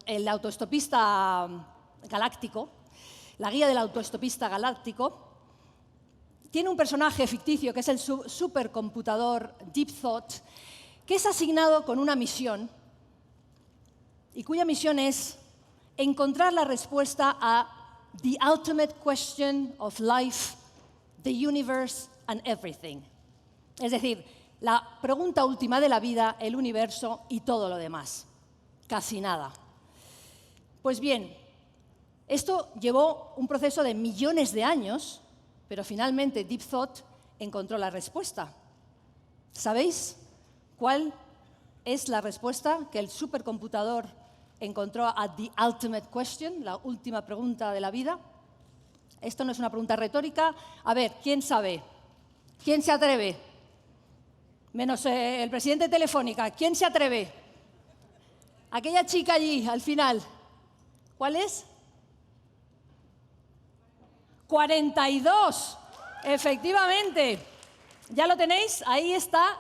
el autoestopista galáctico, la guía del autoestopista galáctico, tiene un personaje ficticio que es el supercomputador Deep Thought, que es asignado con una misión y cuya misión es encontrar la respuesta a the ultimate question of life, the universe and everything. Es decir, la pregunta última de la vida, el universo y todo lo demás. Casi nada. Pues bien, esto llevó un proceso de millones de años, pero finalmente Deep Thought encontró la respuesta. ¿Sabéis cuál es la respuesta que el supercomputador encontró a the ultimate question, la última pregunta de la vida? Esto no es una pregunta retórica. A ver, ¿quién sabe? ¿Quién se atreve? Menos el presidente de Telefónica. ¿Quién se atreve? Aquella chica allí, al final. ¿Cuál es? 42. Efectivamente. ¿Ya lo tenéis? Ahí está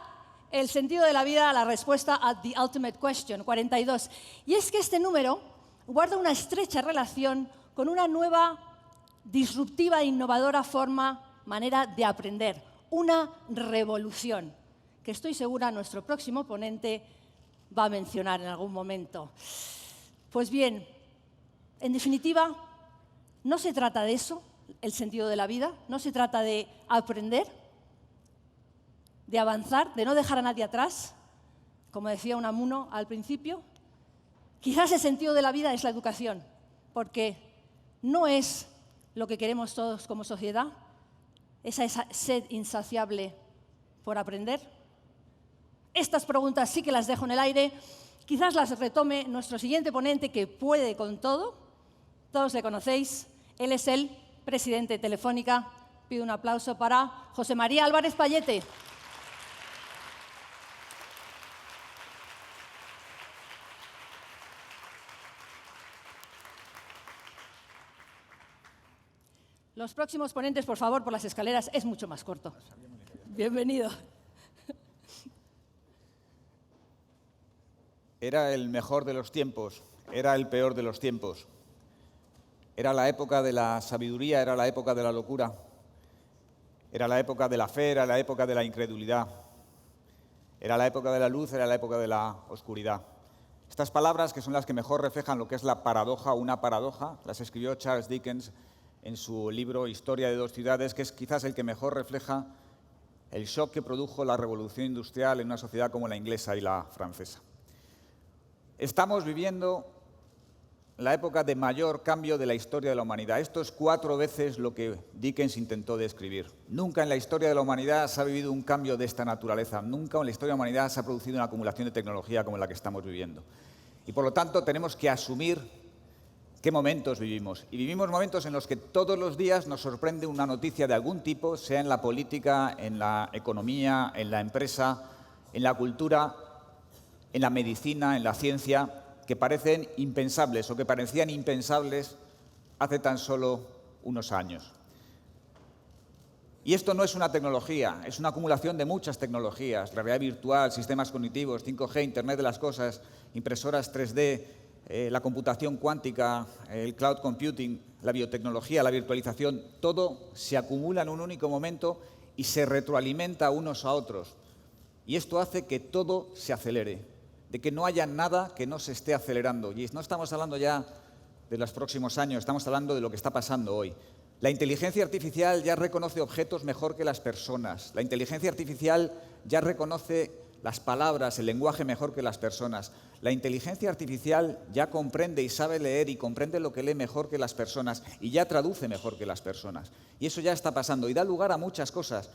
el sentido de la vida, la respuesta a the ultimate question, 42. Y es que este número guarda una estrecha relación con una nueva, disruptiva e innovadora manera de aprender. Una revolución, que estoy segura nuestro próximo ponente va a mencionar en algún momento. Pues bien, en definitiva, no se trata de eso, el sentido de la vida, no se trata de aprender, de avanzar, de no dejar a nadie atrás, como decía Unamuno al principio. Quizás el sentido de la vida es la educación, porque no es lo que queremos todos como sociedad, esa sed insaciable por aprender. Estas preguntas sí que las dejo en el aire. Quizás las retome nuestro siguiente ponente, que puede con todo. Todos le conocéis. Él es el presidente de Telefónica. Pido un aplauso para José María Álvarez Pallete. Los próximos ponentes, por favor, por las escaleras. Es mucho más corto. Bienvenido. Era el mejor de los tiempos, era el peor de los tiempos. Era la época de la sabiduría, era la época de la locura. Era la época de la fe, era la época de la incredulidad. Era la época de la luz, era la época de la oscuridad. Estas palabras, que son las que mejor reflejan lo que es la paradoja, una paradoja, las escribió Charles Dickens en su libro Historia de dos ciudades, que es quizás el que mejor refleja el shock que produjo la revolución industrial en una sociedad como la inglesa y la francesa. Estamos viviendo la época de mayor cambio de la historia de la humanidad. Esto es 4 veces lo que Dickens intentó describir. Nunca en la historia de la humanidad se ha vivido un cambio de esta naturaleza. Nunca en la historia de la humanidad se ha producido una acumulación de tecnología como la que estamos viviendo. Y por lo tanto tenemos que asumir qué momentos vivimos. Y vivimos momentos en los que todos los días nos sorprende una noticia de algún tipo, sea en la política, en la economía, en la empresa, en la cultura, en la medicina, en la ciencia, que parecen impensables o que parecían impensables hace tan solo unos años. Y esto no es una tecnología, es una acumulación de muchas tecnologías: realidad virtual, sistemas cognitivos, 5G, Internet de las cosas, impresoras 3D, la computación cuántica, el cloud computing, la biotecnología, la virtualización. Todo se acumula en un único momento y se retroalimenta unos a otros. Y esto hace que todo se acelere, de que no haya nada que no se esté acelerando. Y no estamos hablando ya de los próximos años, estamos hablando de lo que está pasando hoy. La inteligencia artificial ya reconoce objetos mejor que las personas. La inteligencia artificial ya reconoce las palabras, el lenguaje mejor que las personas. La inteligencia artificial ya comprende y sabe leer y comprende lo que lee mejor que las personas y ya traduce mejor que las personas. Y eso ya está pasando y da lugar a muchas cosas.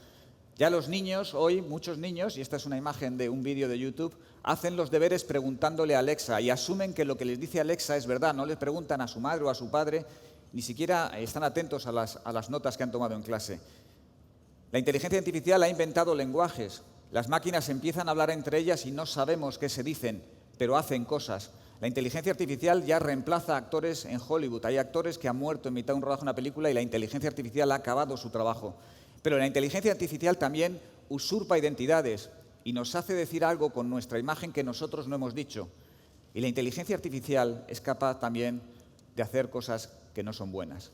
Ya los niños, hoy muchos niños, y esta es una imagen de un vídeo de YouTube, hacen los deberes preguntándole a Alexa y asumen que lo que les dice Alexa es verdad. No les preguntan a su madre o a su padre, ni siquiera están atentos a las notas que han tomado en clase. La inteligencia artificial ha inventado lenguajes. Las máquinas empiezan a hablar entre ellas y no sabemos qué se dicen, pero hacen cosas. La inteligencia artificial ya reemplaza a actores en Hollywood. Hay actores que han muerto en mitad de un rodaje de una película y la inteligencia artificial ha acabado su trabajo. Pero la inteligencia artificial también usurpa identidades y nos hace decir algo con nuestra imagen que nosotros no hemos dicho. Y la inteligencia artificial es capaz también de hacer cosas que no son buenas.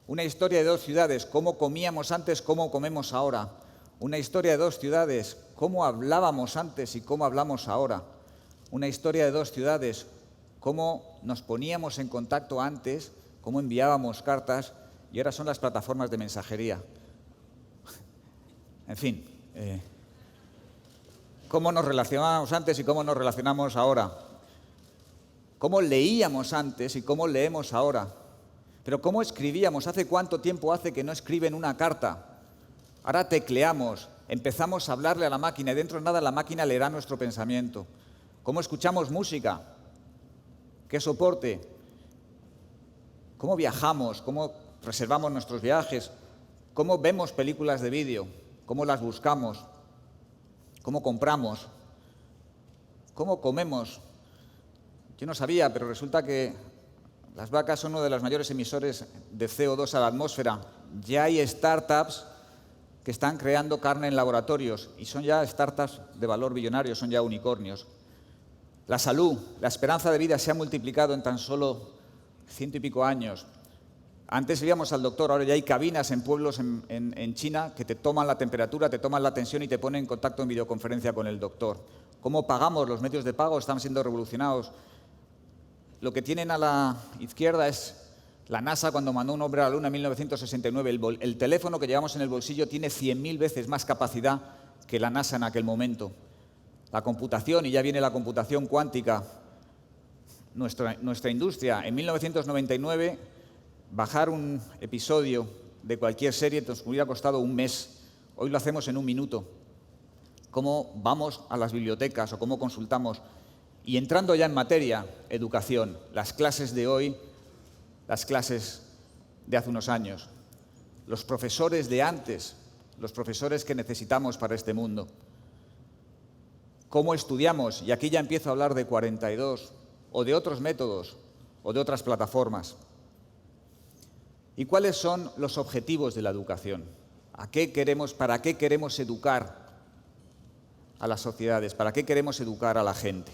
Una historia de dos ciudades, cómo comíamos antes, cómo comemos ahora. Una historia de dos ciudades, cómo hablábamos antes y cómo hablamos ahora. Una historia de dos ciudades, cómo nos poníamos en contacto antes, cómo enviábamos cartas y ahora son las plataformas de mensajería. En fin, cómo nos relacionábamos antes y cómo nos relacionamos ahora. Cómo leíamos antes y cómo leemos ahora. Pero cómo escribíamos, ¿hace cuánto tiempo hace que no escriben una carta? Ahora tecleamos, empezamos a hablarle a la máquina y dentro de nada la máquina leerá nuestro pensamiento. ¿Cómo escuchamos música? ¿Qué soporte? ¿Cómo viajamos? ¿Cómo reservamos nuestros viajes? ¿Cómo vemos películas de vídeo? ¿Cómo las buscamos? ¿Cómo compramos? ¿Cómo comemos? Yo no sabía, pero resulta que las vacas son uno de los mayores emisores de CO2 a la atmósfera. Ya hay startups que están creando carne en laboratorios y son ya startups de valor billonario, son ya unicornios. La salud, la esperanza de vida se ha multiplicado en tan solo 100 y pico años. Antes íbamos al doctor, ahora ya hay cabinas en pueblos en China que te toman la temperatura, te toman la tensión y te ponen en contacto en videoconferencia con el doctor. ¿Cómo pagamos? Los medios de pago están siendo revolucionados. Lo que tienen a la izquierda es la NASA cuando mandó un hombre a la Luna en 1969. El teléfono que llevamos en el bolsillo tiene 100.000 veces más capacidad que la NASA en aquel momento. La computación, y ya viene la computación cuántica. Nuestra industria, en 1999, bajar un episodio de cualquier serie nos hubiera costado un mes. Hoy lo hacemos en un minuto. ¿Cómo vamos a las bibliotecas o cómo consultamos? Y entrando ya en materia, educación, las clases de hoy, las clases de hace unos años, los profesores de antes, los profesores que necesitamos para este mundo. ¿Cómo estudiamos? Y aquí ya empiezo a hablar de 42, o de otros métodos, o de otras plataformas. ¿Y cuáles son los objetivos de la educación? ¿Para qué queremos educar a las sociedades? ¿Para qué queremos educar a la gente?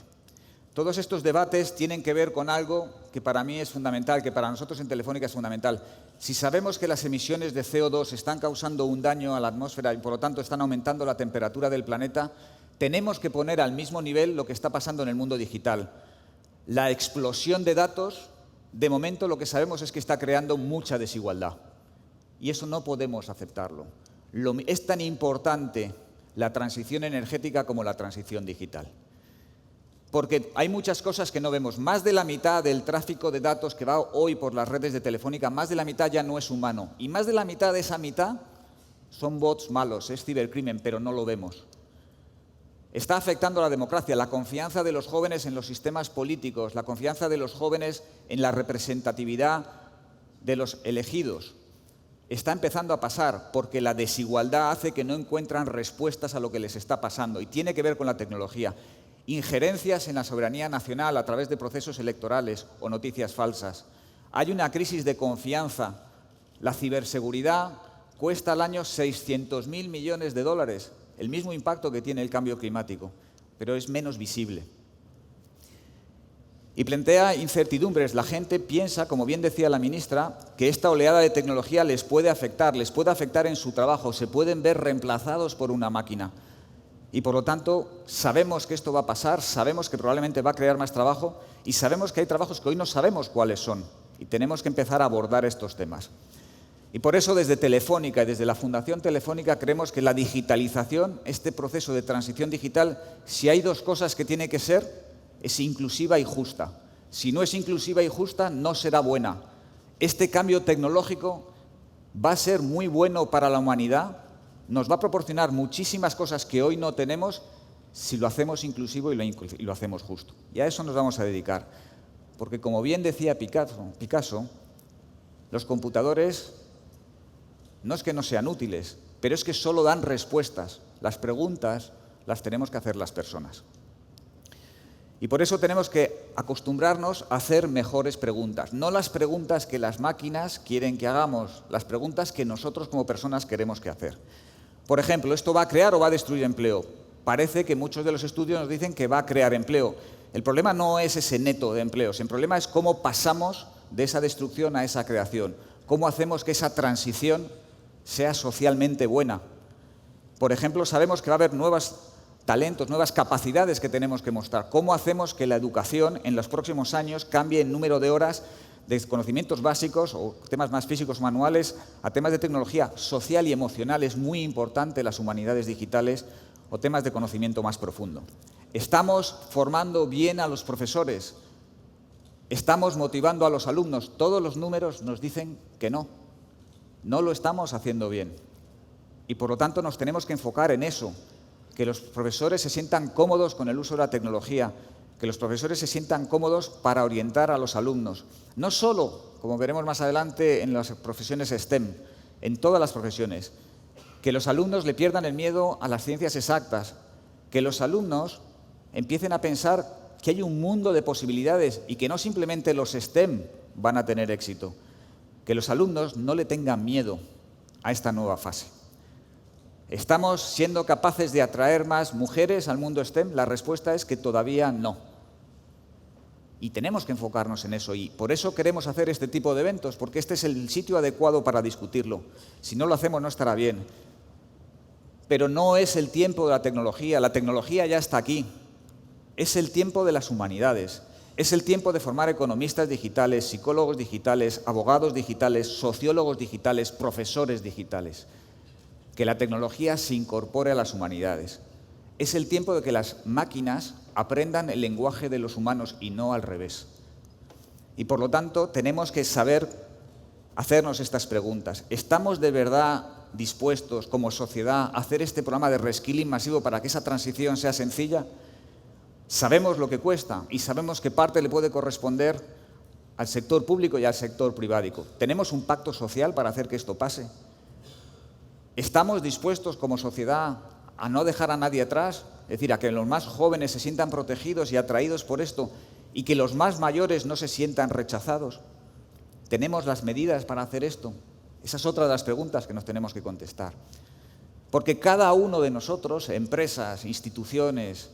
Todos estos debates tienen que ver con algo que para mí es fundamental, que para nosotros en Telefónica es fundamental. Si sabemos que las emisiones de CO2 están causando un daño a la atmósfera y por lo tanto están aumentando la temperatura del planeta, tenemos que poner al mismo nivel lo que está pasando en el mundo digital. La explosión de datos, de momento lo que sabemos es que está creando mucha desigualdad y eso no podemos aceptarlo. Es tan importante la transición energética como la transición digital. Porque hay muchas cosas que no vemos. Más de la mitad del tráfico de datos que va hoy por las redes de Telefónica, más de la mitad ya no es humano. Y más de la mitad de esa mitad son bots malos, es cibercrimen, pero no lo vemos. Está afectando a la democracia, la confianza de los jóvenes en los sistemas políticos, la confianza de los jóvenes en la representatividad de los elegidos. Está empezando a pasar porque la desigualdad hace que no encuentran respuestas a lo que les está pasando y tiene que ver con la tecnología. Injerencias en la soberanía nacional a través de procesos electorales o noticias falsas. Hay una crisis de confianza. La ciberseguridad cuesta al año 600.000 millones de dólares, el mismo impacto que tiene el cambio climático, pero es menos visible. Y plantea incertidumbres. La gente piensa, como bien decía la ministra, que esta oleada de tecnología les puede afectar en su trabajo, se pueden ver reemplazados por una máquina. Y por lo tanto, sabemos que esto va a pasar, sabemos que probablemente va a crear más trabajo y sabemos que hay trabajos que hoy no sabemos cuáles son y tenemos que empezar a abordar estos temas. Y por eso desde Telefónica y desde la Fundación Telefónica creemos que la digitalización, este proceso de transición digital, si hay dos cosas que tiene que ser, es inclusiva y justa. Si no es inclusiva y justa, no será buena. Este cambio tecnológico va a ser muy bueno para la humanidad, nos va a proporcionar muchísimas cosas que hoy no tenemos si lo hacemos inclusivo y lo hacemos justo. Y a eso nos vamos a dedicar. Porque como bien decía Picasso, los computadores no es que no sean útiles, pero es que solo dan respuestas. Las preguntas las tenemos que hacer las personas. Y por eso tenemos que acostumbrarnos a hacer mejores preguntas. No las preguntas que las máquinas quieren que hagamos, las preguntas que nosotros como personas queremos que hacer. Por ejemplo, ¿esto va a crear o va a destruir empleo? Parece que muchos de los estudios nos dicen que va a crear empleo. El problema no es ese neto de empleos, el problema es cómo pasamos de esa destrucción a esa creación, cómo hacemos que esa transición sea socialmente buena. Por ejemplo, sabemos que va a haber nuevos talentos, nuevas capacidades que tenemos que mostrar. ¿Cómo hacemos que la educación en los próximos años cambie el número de horas de conocimientos básicos o temas más físicos manuales a temas de tecnología social y emocional? Es muy importante las humanidades digitales o temas de conocimiento más profundo. ¿Estamos formando bien a los profesores? ¿Estamos motivando a los alumnos? Todos los números nos dicen que no. No lo estamos haciendo bien. Y por lo tanto nos tenemos que enfocar en eso, que los profesores se sientan cómodos con el uso de la tecnología, que los profesores se sientan cómodos para orientar a los alumnos. No solo, como veremos más adelante, en las profesiones STEM, en todas las profesiones. Que los alumnos le pierdan el miedo a las ciencias exactas, que los alumnos empiecen a pensar que hay un mundo de posibilidades y que no simplemente los STEM van a tener éxito. Que los alumnos no le tengan miedo a esta nueva fase. ¿Estamos siendo capaces de atraer más mujeres al mundo STEM? La respuesta es que todavía no. Y tenemos que enfocarnos en eso, y por eso queremos hacer este tipo de eventos, porque este es el sitio adecuado para discutirlo. Si no lo hacemos no estará bien. Pero no es el tiempo de la tecnología ya está aquí. Es el tiempo de las humanidades. Es el tiempo de formar economistas digitales, psicólogos digitales, abogados digitales, sociólogos digitales, profesores digitales. Que la tecnología se incorpore a las humanidades. Es el tiempo de que las máquinas aprendan el lenguaje de los humanos y no al revés. Y por lo tanto tenemos que saber hacernos estas preguntas. ¿Estamos de verdad dispuestos como sociedad a hacer este programa de reskilling masivo para que esa transición sea sencilla? Sabemos lo que cuesta y sabemos qué parte le puede corresponder al sector público y al sector privado. ¿Tenemos un pacto social para hacer que esto pase? ¿Estamos dispuestos como sociedad a no dejar a nadie atrás? Es decir, a que los más jóvenes se sientan protegidos y atraídos por esto y que los más mayores no se sientan rechazados. ¿Tenemos las medidas para hacer esto? Esa es otra de las preguntas que nos tenemos que contestar. Porque cada uno de nosotros, empresas, instituciones,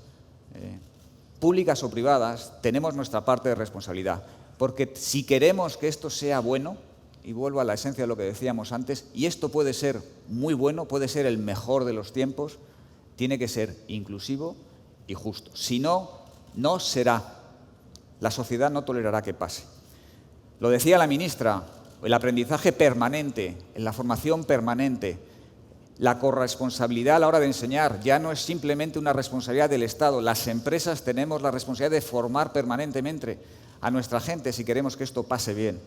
públicas o privadas, tenemos nuestra parte de responsabilidad. Porque si queremos que esto sea bueno, y vuelvo a la esencia de lo que decíamos antes, y esto puede ser muy bueno, puede ser el mejor de los tiempos, tiene que ser inclusivo y justo. Si no, no será. La sociedad no tolerará que pase. Lo decía la ministra, el aprendizaje permanente, la formación permanente, la corresponsabilidad a la hora de enseñar ya no es simplemente una responsabilidad del Estado. Las empresas tenemos la responsabilidad de formar permanentemente a nuestra gente si queremos que esto pase bien.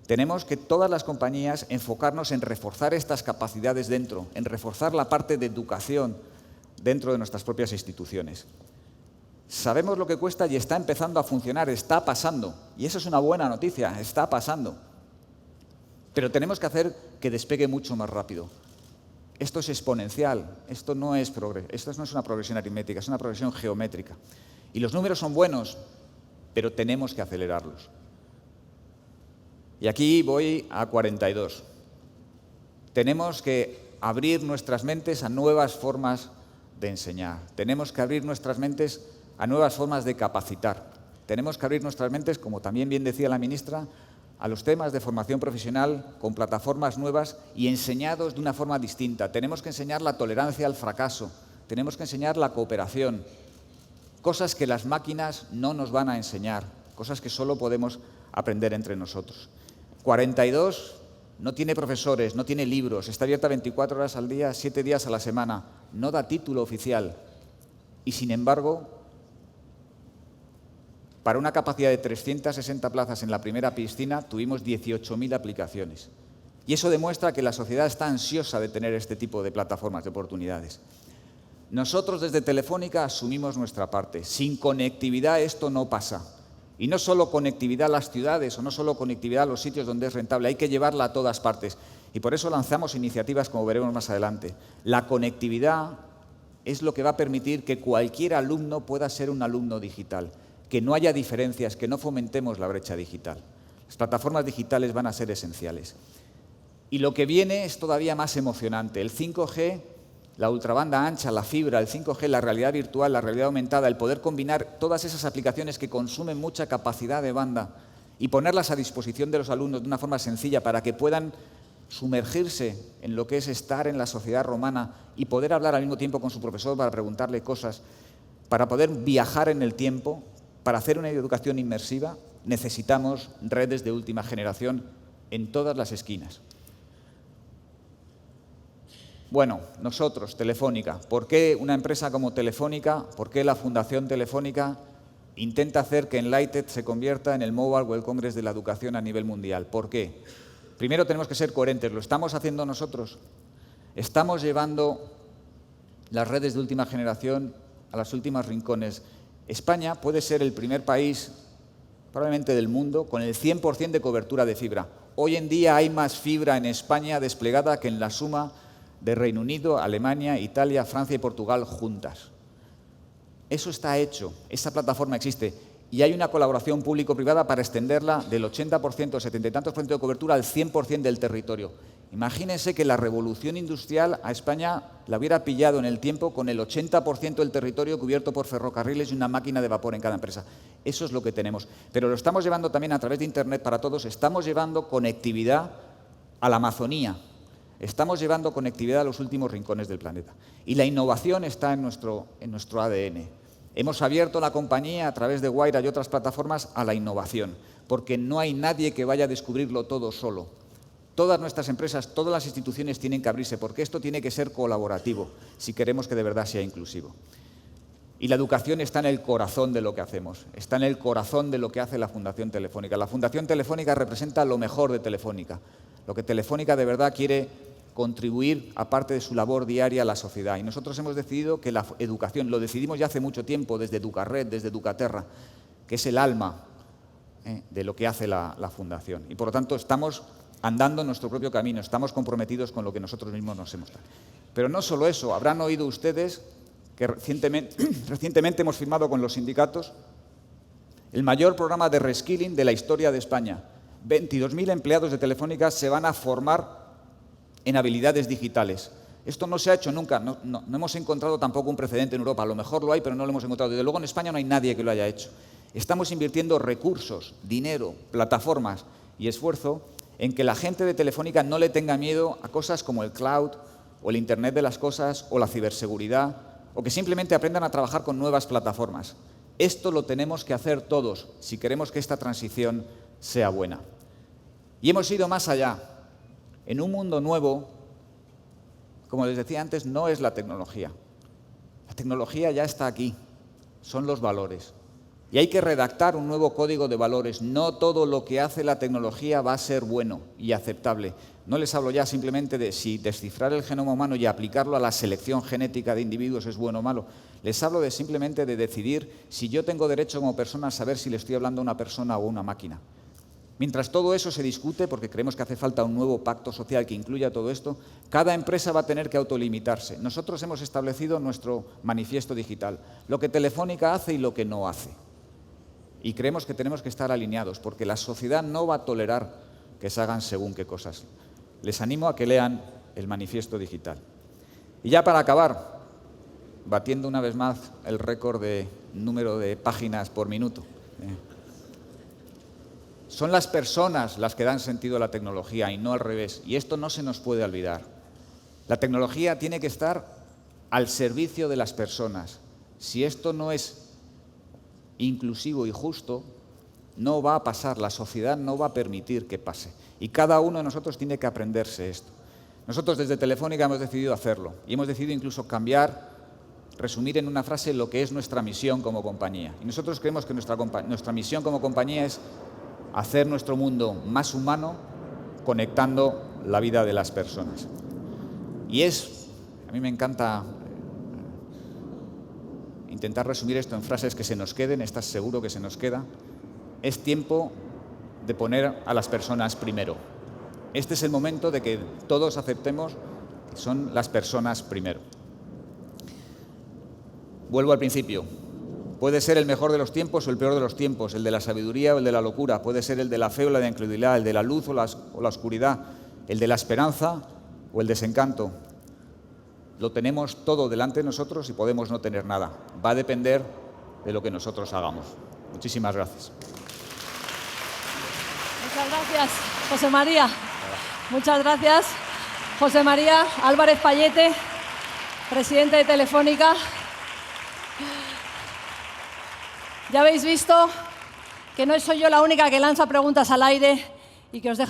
Tenemos que todas las compañías enfocarnos en reforzar estas capacidades dentro, en reforzar la parte de educación dentro de nuestras propias instituciones. Sabemos lo que cuesta y está empezando a funcionar, está pasando. Y eso es una buena noticia, está pasando. Pero tenemos que hacer que despegue mucho más rápido. Esto es exponencial, esto no es una progresión aritmética, es una progresión geométrica. Y los números son buenos, pero tenemos que acelerarlos. Y aquí voy a 42. Tenemos que abrir nuestras mentes a nuevas formas de enseñar. Tenemos que abrir nuestras mentes a nuevas formas de capacitar. Tenemos que abrir nuestras mentes, como también bien decía la ministra, a los temas de formación profesional con plataformas nuevas y enseñados de una forma distinta. Tenemos que enseñar la tolerancia al fracaso. Tenemos que enseñar la cooperación. Cosas que las máquinas no nos van a enseñar. Cosas que solo podemos aprender entre nosotros. 42 no tiene profesores, no tiene libros, está abierta 24 horas al día, 7 días a la semana, no da título oficial. Y sin embargo, para una capacidad de 360 plazas en la primera piscina, tuvimos 18.000 aplicaciones. Y eso demuestra que la sociedad está ansiosa de tener este tipo de plataformas, de oportunidades. Nosotros desde Telefónica asumimos nuestra parte. Sin conectividad esto no pasa. Y no solo conectividad a las ciudades o no solo conectividad a los sitios donde es rentable, hay que llevarla a todas partes. Y por eso lanzamos iniciativas como veremos más adelante. La conectividad es lo que va a permitir que cualquier alumno pueda ser un alumno digital, que no haya diferencias, que no fomentemos la brecha digital. Las plataformas digitales van a ser esenciales. Y lo que viene es todavía más emocionante. El 5G, la ultrabanda ancha, la fibra, el 5G, la realidad virtual, la realidad aumentada, el poder combinar todas esas aplicaciones que consumen mucha capacidad de banda y ponerlas a disposición de los alumnos de una forma sencilla para que puedan sumergirse en lo que es estar en la sociedad romana y poder hablar al mismo tiempo con su profesor para preguntarle cosas, para poder viajar en el tiempo, para hacer una educación inmersiva, necesitamos redes de última generación en todas las esquinas. Bueno, nosotros, Telefónica, ¿por qué una empresa como Telefónica, por qué la Fundación Telefónica intenta hacer que Enlighted se convierta en el Mobile World Congress de la educación a nivel mundial? ¿Por qué? Primero tenemos que ser coherentes, ¿lo estamos haciendo nosotros? ¿Estamos llevando las redes de última generación a los últimos rincones? España puede ser el primer país, probablemente del mundo, con el 100% de cobertura de fibra. Hoy en día hay más fibra en España desplegada que en la suma de Reino Unido, Alemania, Italia, Francia y Portugal juntas. Eso está hecho, esa plataforma existe y hay una colaboración público-privada para extenderla del 80%, 70 y tantos % de cobertura al 100% del territorio. Imagínense que la revolución industrial a España la hubiera pillado en el tiempo con el 80% del territorio cubierto por ferrocarriles y una máquina de vapor en cada empresa. Eso es lo que tenemos. Pero lo estamos llevando también a través de Internet para todos, estamos llevando conectividad a la Amazonía. Estamos llevando conectividad a los últimos rincones del planeta. Y la innovación está en nuestro ADN. Hemos abierto la compañía a través de Wayra y otras plataformas a la innovación, porque no hay nadie que vaya a descubrirlo todo solo. Todas nuestras empresas, todas las instituciones tienen que abrirse, porque esto tiene que ser colaborativo, si queremos que de verdad sea inclusivo. Y la educación está en el corazón de lo que hacemos, está en el corazón de lo que hace la Fundación Telefónica. La Fundación Telefónica representa lo mejor de Telefónica, lo que Telefónica de verdad quiere contribuir, aparte de su labor diaria, a la sociedad. Y nosotros hemos decidido que la educación, lo decidimos ya hace mucho tiempo, desde Educarred, desde Educaterra, que es el alma de lo que hace la Fundación. Y por lo tanto estamos andando nuestro propio camino, estamos comprometidos con lo que nosotros mismos nos hemos dado. Pero no solo eso, habrán oído ustedes que recientemente hemos firmado con los sindicatos el mayor programa de reskilling de la historia de España. 22.000 empleados de Telefónica se van a formar en habilidades digitales. Esto no se ha hecho nunca, no hemos encontrado tampoco un precedente en Europa. A lo mejor lo hay, pero no lo hemos encontrado. Desde luego en España no hay nadie que lo haya hecho. Estamos invirtiendo recursos, dinero, plataformas y esfuerzo en que la gente de Telefónica no le tenga miedo a cosas como el cloud, o el Internet de las cosas, o la ciberseguridad, o que simplemente aprendan a trabajar con nuevas plataformas. Esto lo tenemos que hacer todos si queremos que esta transición sea buena. Y hemos ido más allá. En un mundo nuevo, como les decía antes, no es la tecnología. La tecnología ya está aquí, son los valores. Y hay que redactar un nuevo código de valores. No todo lo que hace la tecnología va a ser bueno y aceptable. No les hablo ya simplemente de si descifrar el genoma humano y aplicarlo a la selección genética de individuos es bueno o malo. Les hablo de simplemente de decidir si yo tengo derecho como persona a saber si le estoy hablando a una persona o a una máquina. Mientras todo eso se discute, porque creemos que hace falta un nuevo pacto social que incluya todo esto, cada empresa va a tener que autolimitarse. Nosotros hemos establecido nuestro manifiesto digital, lo que Telefónica hace y lo que no hace. Y creemos que tenemos que estar alineados, porque la sociedad no va a tolerar que se hagan según qué cosas. Les animo a que lean el manifiesto digital. Y ya para acabar, batiendo una vez más el récord de número de páginas por minuto. Son las personas las que dan sentido a la tecnología y no al revés. Y esto no se nos puede olvidar. La tecnología tiene que estar al servicio de las personas. Si esto no es inclusivo y justo, no va a pasar. La sociedad no va a permitir que pase. Y cada uno de nosotros tiene que aprenderse esto. Nosotros desde Telefónica hemos decidido hacerlo. Y hemos decidido incluso resumir en una frase lo que es nuestra misión como compañía. Y nosotros creemos que nuestra misión como compañía es hacer nuestro mundo más humano, conectando la vida de las personas. Y a mí me encanta intentar resumir esto en frases que se nos queden, estás seguro que se nos queda. Es tiempo de poner a las personas primero. Este es el momento de que todos aceptemos que son las personas primero. Vuelvo al principio. Puede ser el mejor de los tiempos o el peor de los tiempos, el de la sabiduría o el de la locura, puede ser el de la fe o la de la incredulidad, el de la luz o la oscuridad, el de la esperanza o el desencanto. Lo tenemos todo delante de nosotros y podemos no tener nada. Va a depender de lo que nosotros hagamos. Muchísimas gracias. Muchas gracias, José María. Muchas gracias, José María Álvarez Payete, presidente de Telefónica. Ya habéis visto que no soy yo la única que lanza preguntas al aire y que os deja